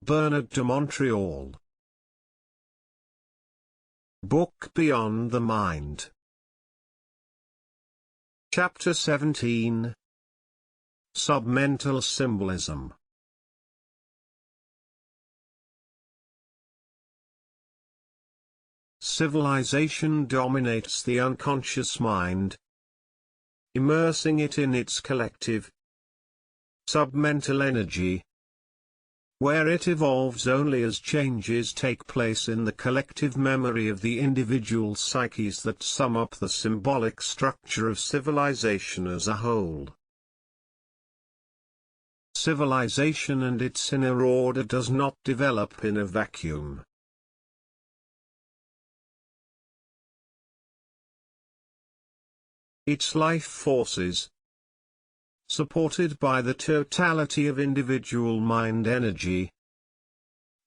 Bernard de Montreal. Book Beyond the Mind. Chapter 17. Submental Symbolism. Civilization dominates the unconscious mind, immersing it in its collective submental energy, where it evolves only as changes take place in the collective memory of the individual psyches that sum up the symbolic structure of civilization as a whole. Civilization and its inner order does not develop in a vacuum. Its life forces, supported by the totality of individual mind energy,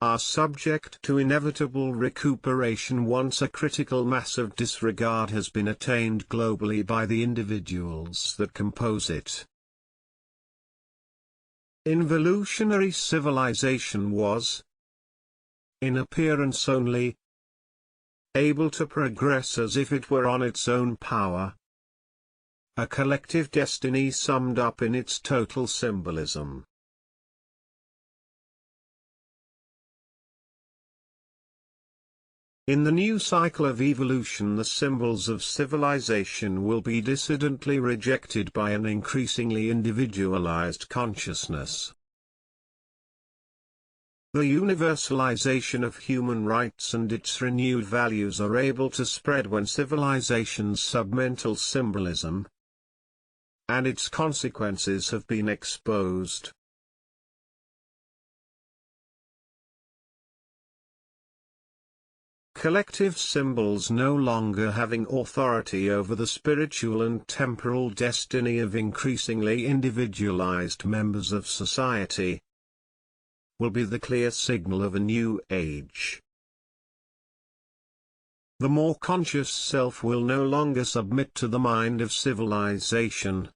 are subject to inevitable recuperation once a critical mass of disregard has been attained globally by the individuals that compose it. Involutionary civilization was, in appearance only, able to progress as if it were on its own power, a collective destiny summed up in its total symbolism. In the new cycle of evolution, the symbols of civilization will be dissidently rejected by an increasingly individualized consciousness. The universalization of human rights and its renewed values are able to spread when civilization's submental symbolism and its consequences have been exposed. Collective symbols no longer having authority over the spiritual and temporal destiny of increasingly individualized members of society will be the clear signal of a new age. The more conscious self will no longer submit to the mind of civilization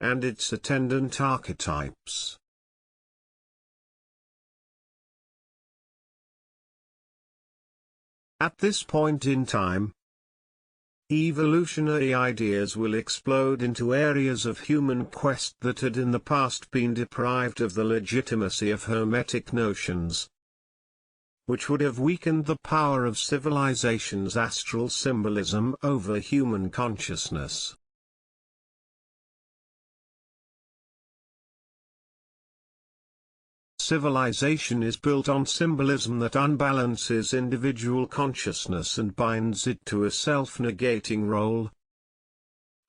and its attendant archetypes. At this point in time, evolutionary ideas will explode into areas of human quest that had in the past been deprived of the legitimacy of hermetic notions, which would have weakened the power of civilization's astral symbolism over human consciousness. Civilization is built on symbolism that unbalances individual consciousness and binds it to a self-negating role,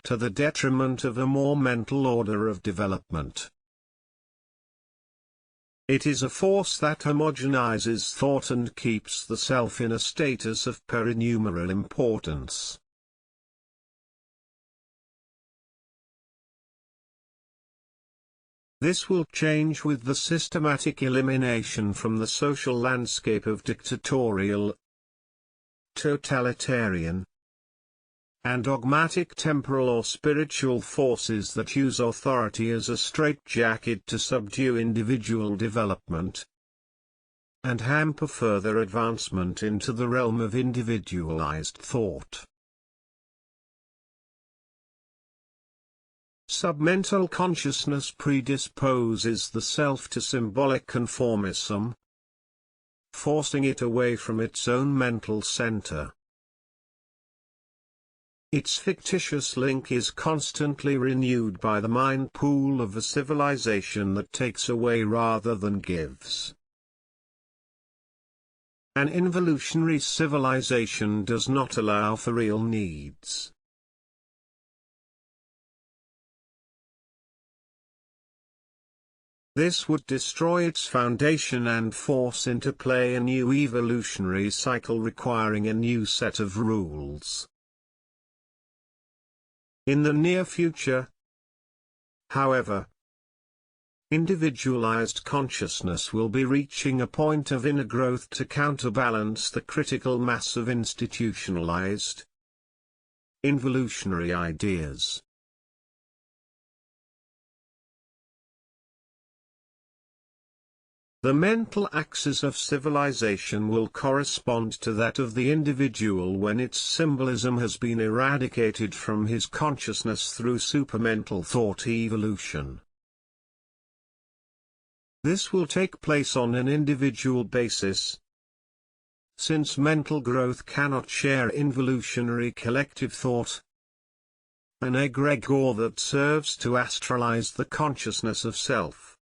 to the detriment of a more mental order of development. It is a force that homogenizes thought and keeps the self in a status of perinumeral importance. This will change with the systematic elimination from the social landscape of dictatorial, totalitarian, and dogmatic temporal or spiritual forces that use authority as a straitjacket to subdue individual development and hamper further advancement into the realm of individualized thought. Submental consciousness predisposes the self to symbolic conformism, forcing it away from its own mental center. Its fictitious link is constantly renewed by the mind pool of a civilization that takes away rather than gives. An involutionary civilization does not allow for real needs. This would destroy its foundation and force into play a new evolutionary cycle requiring a new set of rules. In the near future, however, individualized consciousness will be reaching a point of inner growth to counterbalance the critical mass of institutionalized, involutionary ideas. The mental axis of civilization will correspond to that of the individual when its symbolism has been eradicated from his consciousness through supramental thought evolution. This will take place on an individual basis, since mental growth cannot share involutionary collective thought, an egregore that serves to astralize the consciousness of self.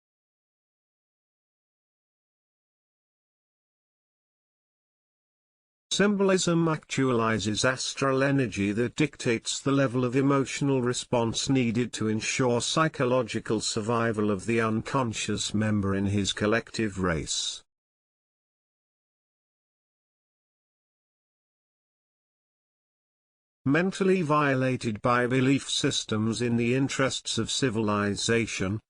Symbolism actualizes astral energy that dictates the level of emotional response needed to ensure psychological survival of the unconscious member in his collective race. Mentally violated by belief systems in the interests of civilization,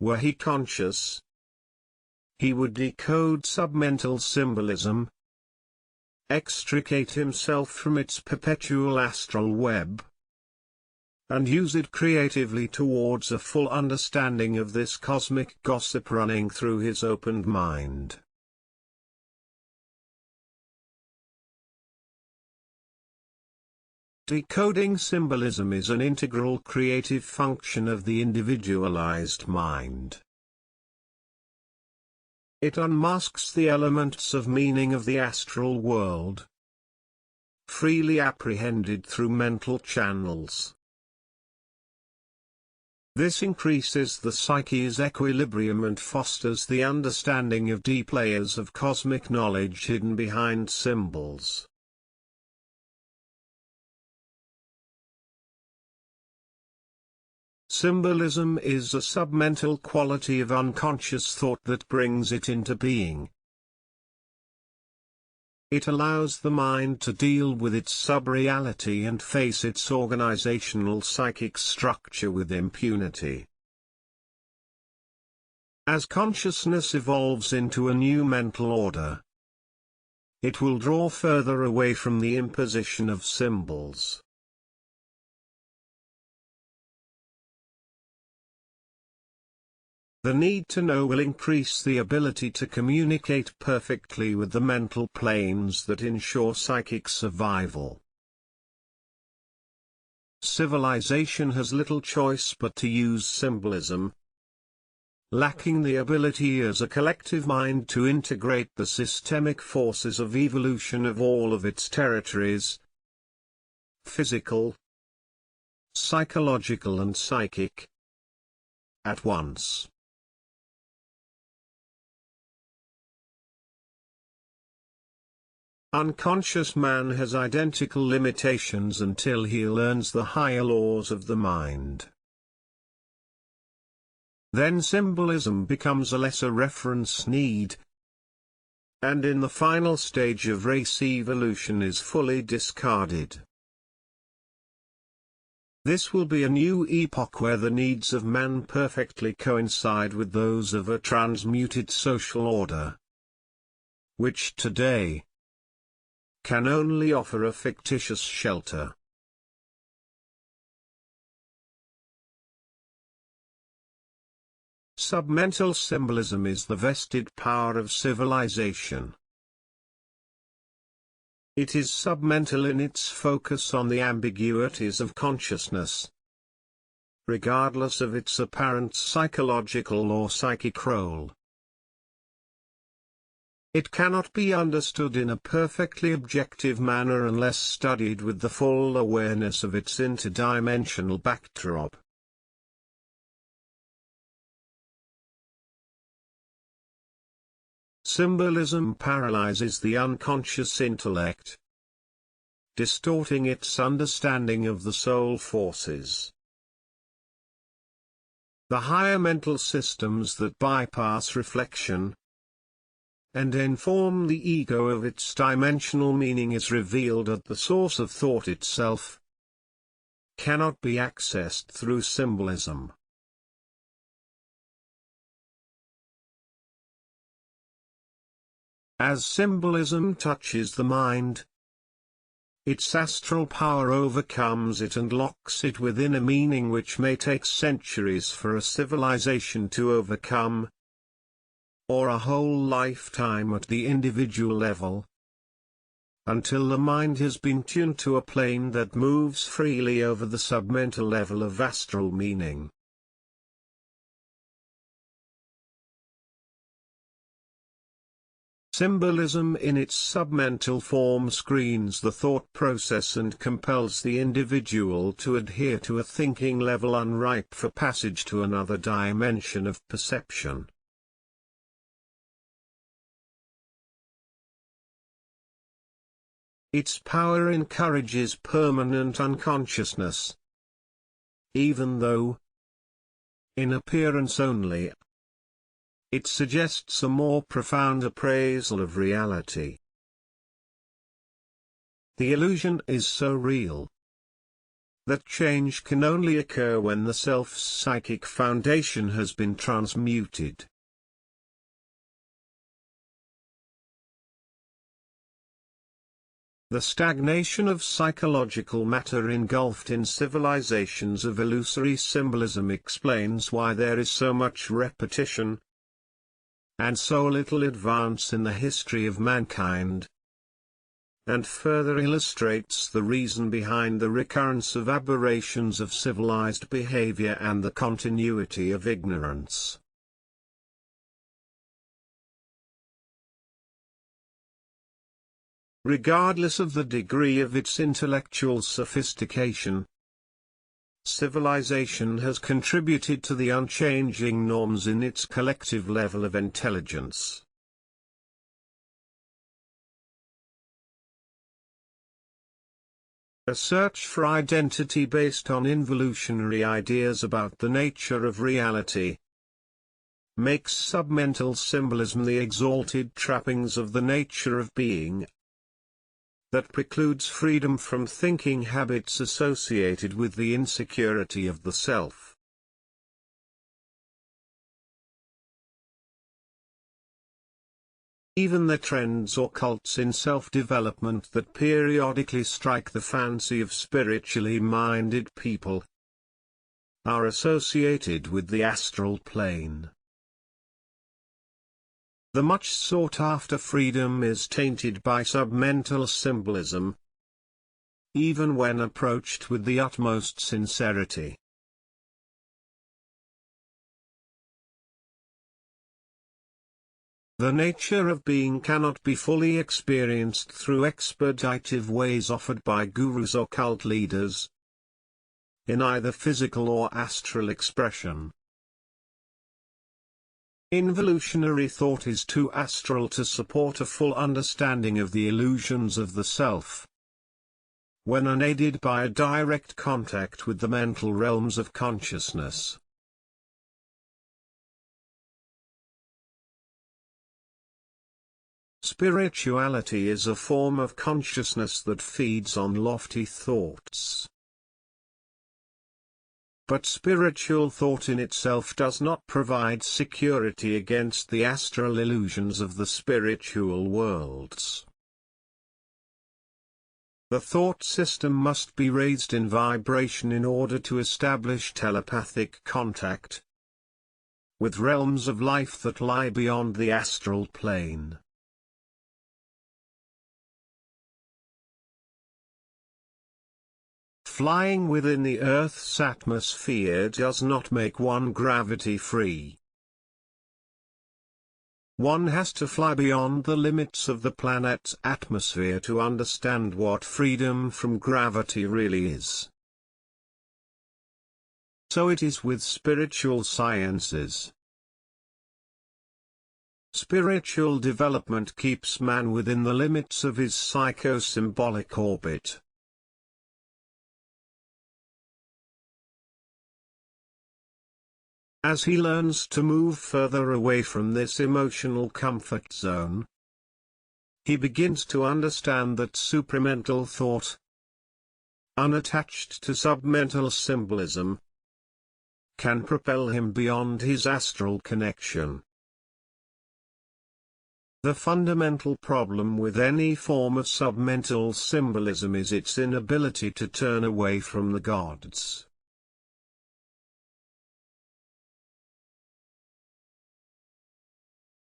were he conscious, he would decode submental symbolism, extricate himself from its perpetual astral web, and use it creatively towards a full understanding of this cosmic gossip running through his opened mind. Decoding symbolism is an integral creative function of the individualized mind. It unmasks the elements of meaning of the astral world, freely apprehended through mental channels. This increases the psyche's equilibrium and fosters the understanding of deep layers of cosmic knowledge hidden behind symbols. Symbolism is a submental quality of unconscious thought that brings it into being. It allows the mind to deal with its subreality and face its organizational psychic structure with impunity. As consciousness evolves into a new mental order, it will draw further away from the imposition of symbols. The need to know will increase the ability to communicate perfectly with the mental planes that ensure psychic survival. Civilization has little choice but to use symbolism, lacking the ability as a collective mind to integrate the systemic forces of evolution of all of its territories, physical, psychological and psychic, at once. Unconscious man has identical limitations until he learns the higher laws of the mind. Then symbolism becomes a lesser reference need, and in the final stage of race evolution is fully discarded. This will be a new epoch where the needs of man perfectly coincide with those of a transmuted social order, which today can only offer a fictitious shelter. Submental symbolism is the vested power of civilization. It is submental in its focus on the ambiguities of consciousness, regardless of its apparent psychological or psychic role. It cannot be understood in a perfectly objective manner unless studied with the full awareness of its interdimensional backdrop. Symbolism paralyzes the unconscious intellect, distorting its understanding of the soul forces. The higher mental systems that bypass reflection and inform the ego of its dimensional meaning is revealed at the source of thought itself, cannot be accessed through symbolism. As symbolism touches the mind, its astral power overcomes it and locks it within a meaning which may take centuries for a civilization to overcome, or a whole lifetime at the individual level, until the mind has been tuned to a plane that moves freely over the submental level of astral meaning. Symbolism in its submental form screens the thought process and compels the individual to adhere to a thinking level unripe for passage to another dimension of perception. Its power encourages permanent unconsciousness, even though, in appearance only, it suggests a more profound appraisal of reality. The illusion is so real that change can only occur when the self's psychic foundation has been transmuted. The stagnation of psychological matter engulfed in civilizations of illusory symbolism explains why there is so much repetition and so little advance in the history of mankind, and further illustrates the reason behind the recurrence of aberrations of civilized behavior and the continuity of ignorance. Regardless of the degree of its intellectual sophistication, civilization has contributed to the unchanging norms in its collective level of intelligence. A search for identity based on involutionary ideas about the nature of reality makes submental symbolism the exalted trappings of the nature of being that precludes freedom from thinking habits associated with the insecurity of the self. Even the trends or cults in self-development that periodically strike the fancy of spiritually minded people are associated with the astral plane. The much sought-after freedom is tainted by submental symbolism, even when approached with the utmost sincerity. The nature of being cannot be fully experienced through expeditive ways offered by gurus or cult leaders, in either physical or astral expression. Involutionary thought is too astral to support a full understanding of the illusions of the self, when unaided by a direct contact with the mental realms of consciousness. Spirituality is a form of consciousness that feeds on lofty thoughts. But spiritual thought in itself does not provide security against the astral illusions of the spiritual worlds. The thought system must be raised in vibration in order to establish telepathic contact with realms of life that lie beyond the astral plane. Flying within the Earth's atmosphere does not make one gravity-free. One has to fly beyond the limits of the planet's atmosphere to understand what freedom from gravity really is. So it is with spiritual sciences. Spiritual development keeps man within the limits of his psychosymbolic orbit. As he learns to move further away from this emotional comfort zone, he begins to understand that supramental thought, unattached to submental symbolism, can propel him beyond his astral connection. The fundamental problem with any form of submental symbolism is its inability to turn away from the gods.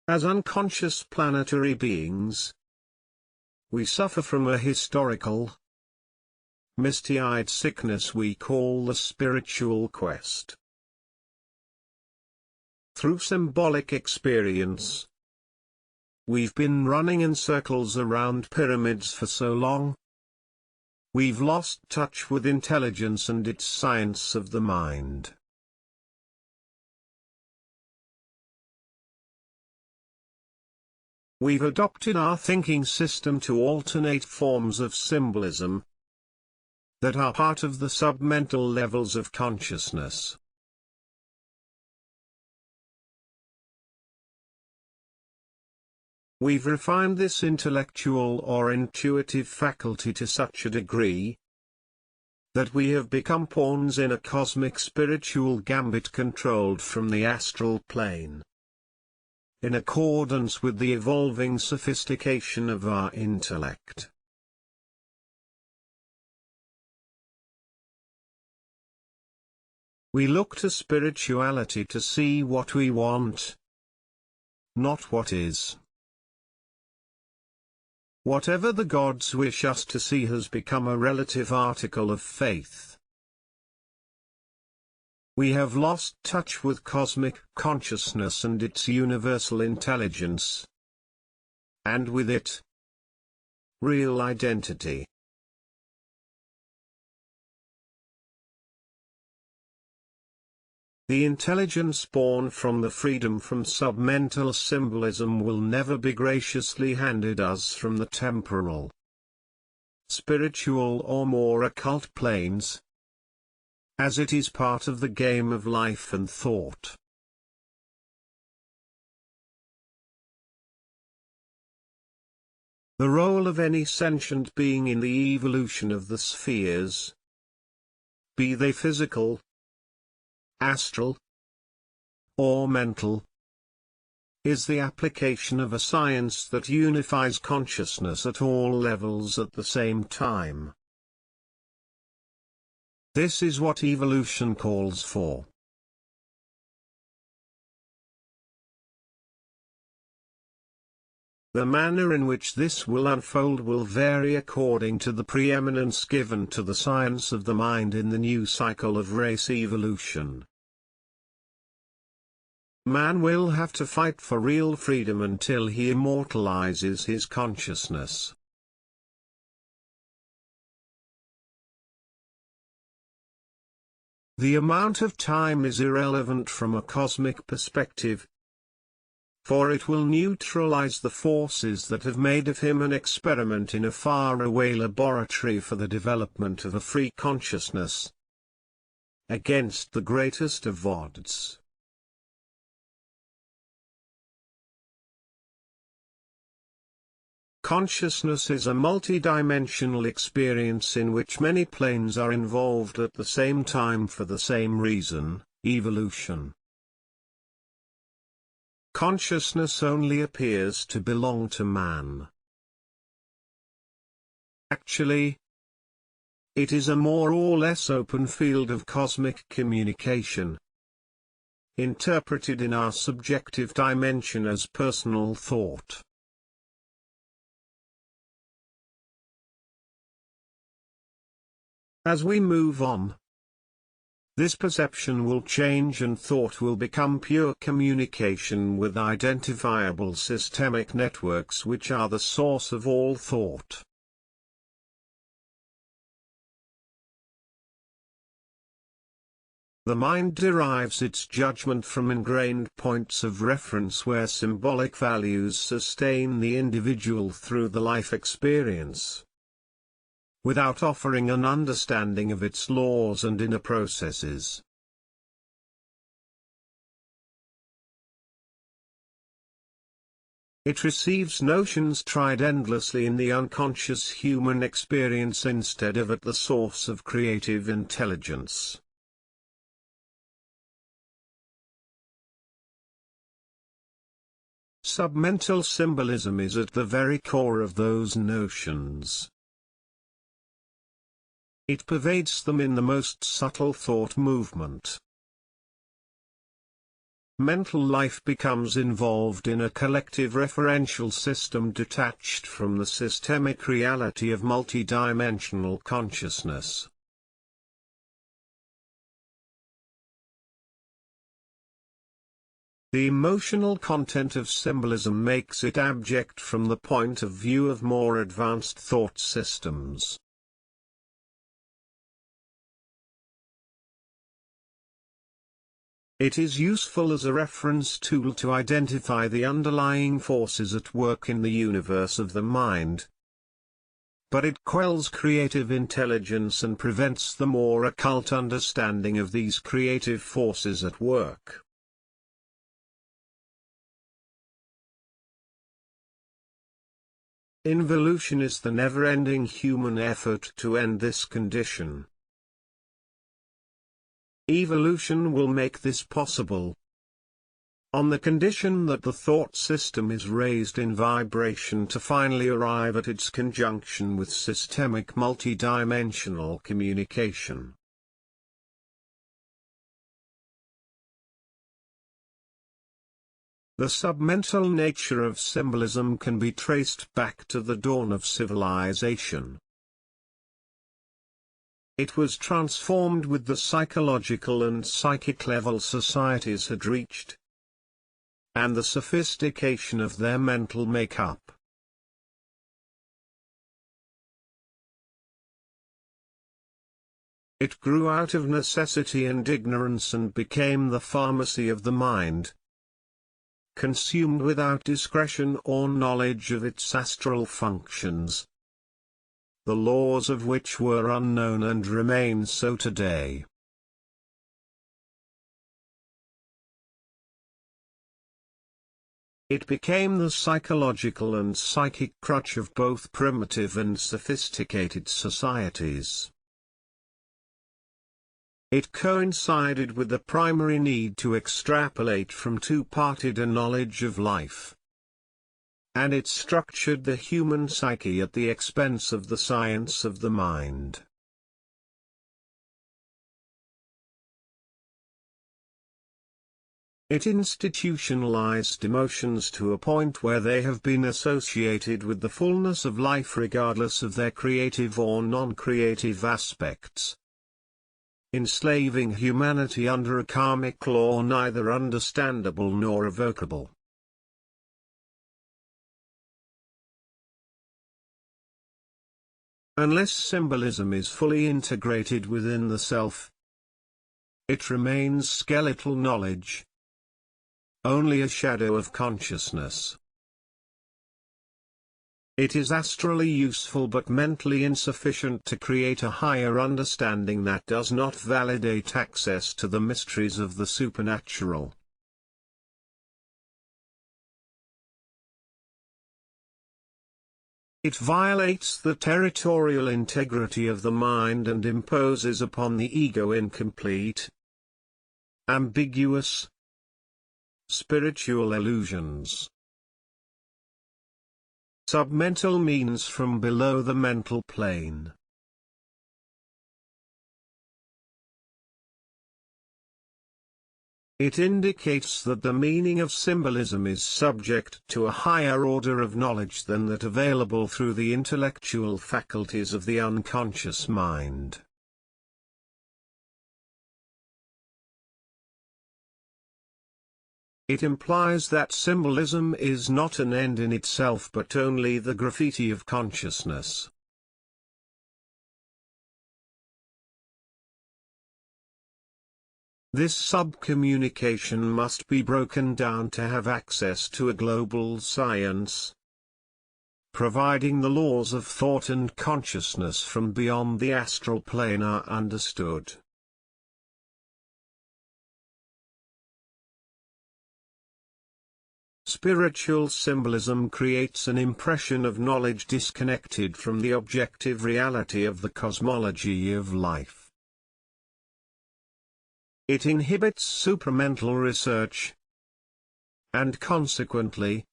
As unconscious planetary beings, we suffer from a historical, misty-eyed sickness we call the spiritual quest. Through symbolic experience, we've been running in circles around pyramids for so long, we've lost touch with intelligence and its science of the mind. We've adopted our thinking system to alternate forms of symbolism that are part of the submental levels of consciousness. We've refined this intellectual or intuitive faculty to such a degree that we have become pawns in a cosmic spiritual gambit controlled from the astral plane, in accordance with the evolving sophistication of our intellect. We look to spirituality to see what we want, not what is. Whatever the gods wish us to see has become a relative article of faith. We have lost touch with cosmic consciousness and its universal intelligence, and with it, real identity. The intelligence born from the freedom from submental symbolism will never be graciously handed us from the temporal, spiritual or more occult planes, as it is part of the game of life and thought. The role of any sentient being in the evolution of the spheres, be they physical, astral, or mental, is the application of a science that unifies consciousness at all levels at the same time. This is what evolution calls for. The manner in which this will unfold will vary according to the preeminence given to the science of the mind in the new cycle of race evolution. Man will have to fight for real freedom until he immortalizes his consciousness. The amount of time is irrelevant from a cosmic perspective, for it will neutralize the forces that have made of him an experiment in a faraway laboratory for the development of a free consciousness, against the greatest of odds. Consciousness is a multidimensional experience in which many planes are involved at the same time for the same reason, evolution. Consciousness only appears to belong to man. Actually, it is a more or less open field of cosmic communication, interpreted in our subjective dimension as personal thought. As we move on, this perception will change and thought will become pure communication with identifiable systemic networks which are the source of all thought. The mind derives its judgment from ingrained points of reference where symbolic values sustain the individual through the life experience, without offering an understanding of its laws and inner processes. It receives notions tried endlessly in the unconscious human experience instead of at the source of creative intelligence. Submental symbolism is at the very core of those notions. It pervades them in the most subtle thought movement. mental life becomes involved in a collective referential system detached from the systemic reality of multidimensional consciousness. The emotional content of symbolism makes it abject from the point of view of more advanced thought systems. It is useful as a reference tool to identify the underlying forces at work in the universe of the mind, but it quells creative intelligence and prevents the more occult understanding of these creative forces at work. Involution is the never-ending human effort to end this condition. Evolution will make this possible, on the condition that the thought system is raised in vibration to finally arrive at its conjunction with systemic multidimensional communication. The submental nature of symbolism can be traced back to the dawn of civilization. It was transformed with the psychological and psychic level societies had reached, and the sophistication of their mental makeup. It grew out of necessity and ignorance and became the pharmacy of the mind, consumed without discretion or knowledge of its astral functions, the laws of which were unknown and remain so today. It became the psychological and psychic crutch of both primitive and sophisticated societies. It coincided with the primary need to extrapolate from two-parted a knowledge of life, and it structured the human psyche at the expense of the science of the mind. It institutionalized emotions to a point where they have been associated with the fullness of life regardless of their creative or non-creative aspects, enslaving humanity under a karmic law neither understandable nor evocable. Unless symbolism is fully integrated within the self, it remains skeletal knowledge, only a shadow of consciousness. It is astrally useful but mentally insufficient to create a higher understanding that does not validate access to the mysteries of the supernatural. It violates the territorial integrity of the mind and imposes upon the ego incomplete, ambiguous, spiritual illusions. Submental means from below the mental plane. It indicates that the meaning of symbolism is subject to a higher order of knowledge than that available through the intellectual faculties of the unconscious mind. It implies that symbolism is not an end in itself but only the graffiti of consciousness. This subcommunication must be broken down to have access to a global science, providing the laws of thought and consciousness from beyond the astral plane are understood. Spiritual symbolism creates an impression of knowledge disconnected from the objective reality of the cosmology of life. It inhibits supramental research, and consequently,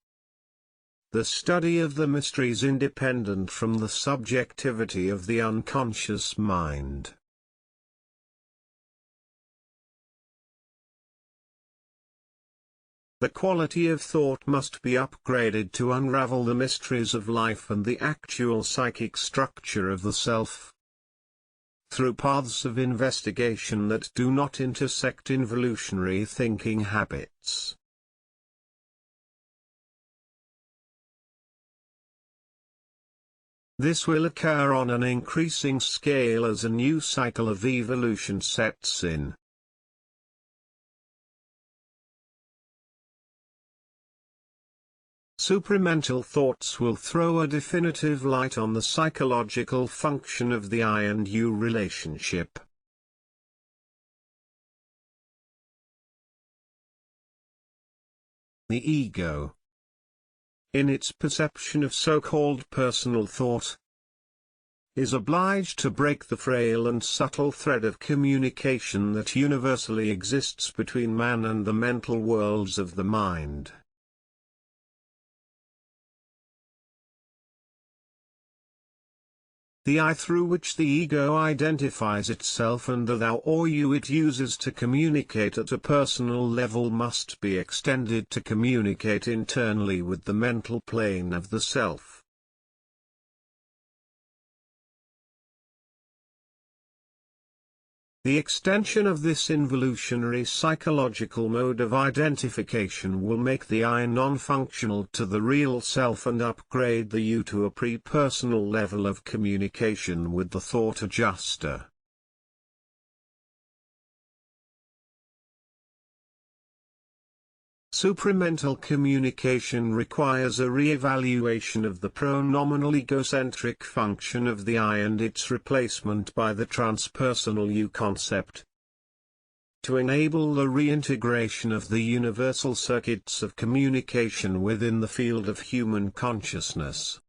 the study of the mysteries independent from the subjectivity of the unconscious mind. The quality of thought must be upgraded to unravel the mysteries of life and the actual psychic structure of the self. Through paths of investigation that do not intersect involutionary thinking habits. This will occur on an increasing scale as a new cycle of evolution sets in. Supramental thoughts will throw a definitive light on the psychological function of the I and you relationship. The ego, in its perception of so-called personal thought, is obliged to break the frail and subtle thread of communication that universally exists between man and the mental worlds of the mind. The I through which the ego identifies itself and the thou or you it uses to communicate at a personal level must be extended to communicate internally with the mental plane of the self. The extension of this involutionary psychological mode of identification will make the I non-functional to the real self and upgrade the you to a pre-personal level of communication with the thought adjuster. Supramental communication requires a re-evaluation of the pronominal egocentric function of the I and its replacement by the transpersonal you concept, to enable the reintegration of the universal circuits of communication within the field of human consciousness.